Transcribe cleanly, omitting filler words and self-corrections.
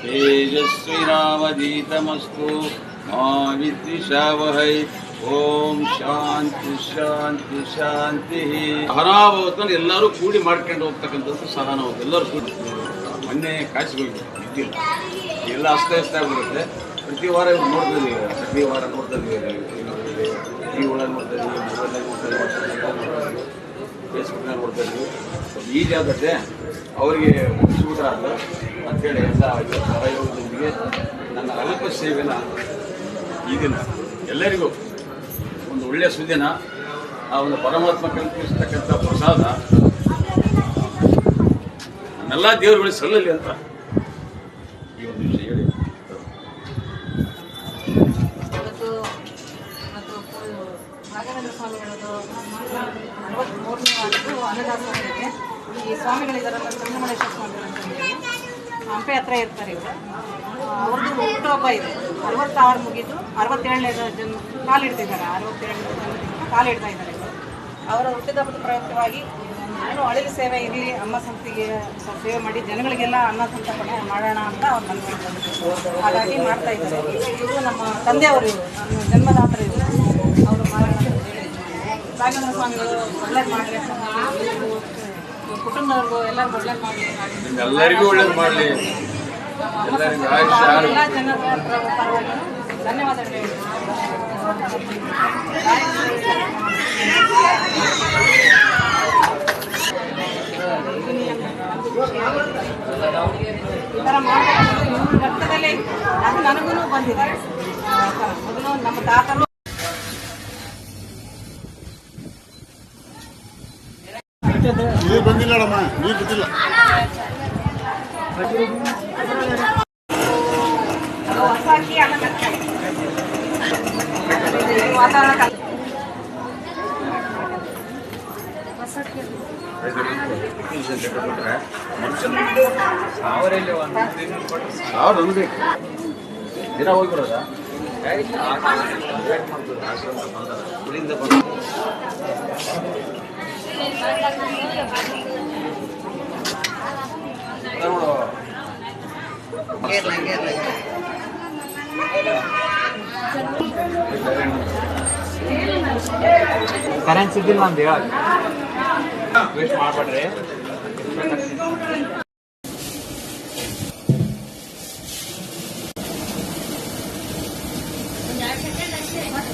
तेजस्वीनामधीतमस्तु मा विद्विषावहै ಓಂ ಶಾಂತಿ ಶಾಂತಿ ಶಾಂತಿ. ಸಹನಾಭವತನ ಎಲ್ಲರೂ ಕೂಡಿ ಮಾಡ್ಕೊಂಡು ಹೋಗ್ತಕ್ಕಂಥದ್ದು ಸಹನಾಭವತ. ಎಲ್ಲರೂ ಕೂಡಿ ಮೊನ್ನೆ ಕಾಸಿಗೆ ಇದ್ದಿಲ್ಲ, ಎಲ್ಲ ಅಸ್ತವ್ಯಸ್ತ ಆಗಿಬಿಡುತ್ತೆ. ಪ್ರತಿ ವಾರ ನೋಡ್ತಾ ಇದ್ದೀವಿ, ಪ್ರತಿ ವಾರ ನೋಡ್ತಾ ಇದ್ದೀವಿ, ಟಿ ಒಳಗೆ ನೋಡ್ತಾ ಇದ್ದೀವಿ, ಮೊಬೈಲ್ನಾಗ ನೋಡ್ತಾ ಇದ್ದೀವಿ, ಫೇಸ್ಬುಕ್ನಾಗ ನೋಡ್ತಾ ಇದ್ದೀವಿ. ಈಜಿ ಆಗುತ್ತೆ ಅವರಿಗೆ ಮುಗಿಸ್ಬಿಟ್ರಾದ್ರು ಅಂಥೇಳಿ ಎಲ್ಲ ಸಹಯೋಗದೊಂದಿಗೆ ನನ್ನ ಅಲ್ಪ ಸೇವೆನ ಈ ದಿನ ಎಲ್ಲರಿಗೂ ಒಂದು ಒಳ್ಳೆಯ ಸುದ್ದಿನ, ಆ ಒಂದು ಪರಮಾತ್ಮ ಕಲ್ಪಿಸ್ತಕ್ಕಂಥ ಪ್ರಸಾದ ನಮ್ಮೆಲ್ಲ ದೇವರುಗಳಿಗೆ ಸಲ್ಲಲಿ ಅಂತ ಈ ಒಂದು ವಿಷಯ ಹೇಳಿ. ರಾಘವೇಂದ್ರ ಸ್ವಾಮಿಗಳದು 63ನೇ ವಾರದ್ದು ಅನ್ನದಾಸೋಹಕ್ಕೆ ಈ ಸ್ವಾಮಿಗಳಿದಾರಲ್ಲ, ಚಂದ್ರಮಣೇಶ್ವರ ಸ್ವಾಮಿಗಳು ಅಂತಂದೇಳಿ ಹಂಪೆ ಹತ್ರ ಇರ್ತಾರೆ ಇವರು. ಅವ್ರದ್ದು ಹುಟ್ಟುಹಬ್ಬ ಇದೆ. 66 ಮುಗಿದು 67ನೇ ಜನ್ಮ ಕಾಲಿಡ್ತಿದ್ದಾರೆ. 67ನೇ ಜನ್ಮದಿಂದ ಕಾಲಿಡ್ತಾ ಇದ್ದಾರೆ ಇವರು. ಅವರ ಹುಟ್ಟಿದಬ್ಬದ ಪ್ರಯುಕ್ತವಾಗಿ ಏನು ಅಳಿಲು ಸೇವೆ ಇರಲಿ, ಅಮ್ಮ ಸಂತಿಗೆ ಸೇವೆ ಮಾಡಿ ಜನಗಳಿಗೆಲ್ಲ ಅನ್ನ ಸಂತರ್ಪಣೆ ಮಾಡೋಣ ಅಂತ ಅವ್ರು ಬಂದಿದ್ದಾರೆ. ಹಾಗಾಗಿ ಮಾಡ್ತಾ ಇದ್ದಾರೆ. ಇವರು ನಮ್ಮ ತಂದೆಯವರು, ಇವರು ನನ್ನ ಜನ್ಮದಾತರು ಇವರು. ಅವರು ಮಾಡೋಣ ಅಂತ ಹೇಳಿ ರಾಘವೇಂದ್ರ ಸ್ವಾಮಿಗಳು ಒಳ್ಳೇದು ಮಾಡಲಿ, ಕುಟುಂಬದವ್ರಿಗೂ ಎಲ್ಲರಿಗೂ ಒಳ್ಳೇದು ಮಾಡಲಿ, ಎಲ್ಲರಿಗೂ ಒಳ್ಳೇದು ಮಾಡಲಿ. ಎಲ್ಲ ಜನರ ಪರವಾಗಿ ಧನ್ಯವಾದಗಳು ಹೇಳಿ. ಈ ಥರ ಮಾಡಬೇಕು ಇವ್ರ ರಕ್ತದಲ್ಲೇ ಅದು ನನಗೂ ಬಂದಿದೆ. ಮೊದಲು ನಮ್ಮ ತಾತನು ಬಂದಿಲ್ಲಮ್ಮ, ನೀರು ಬಿದ್ದಿಲ್ಲ. ಹೊಸಾಕಿ ವಾತಾವರಣ ದಿನ ಹೋಗ್ಬಿಡೋದ ಕರೆನ್ಸಿ ಇದ್ದಿಲ್ಲ ಅಂತ ಹೇಳಿ ವೇಸ್ಟ್ ಮಾಡ್ಬೇಡ್ರಿ.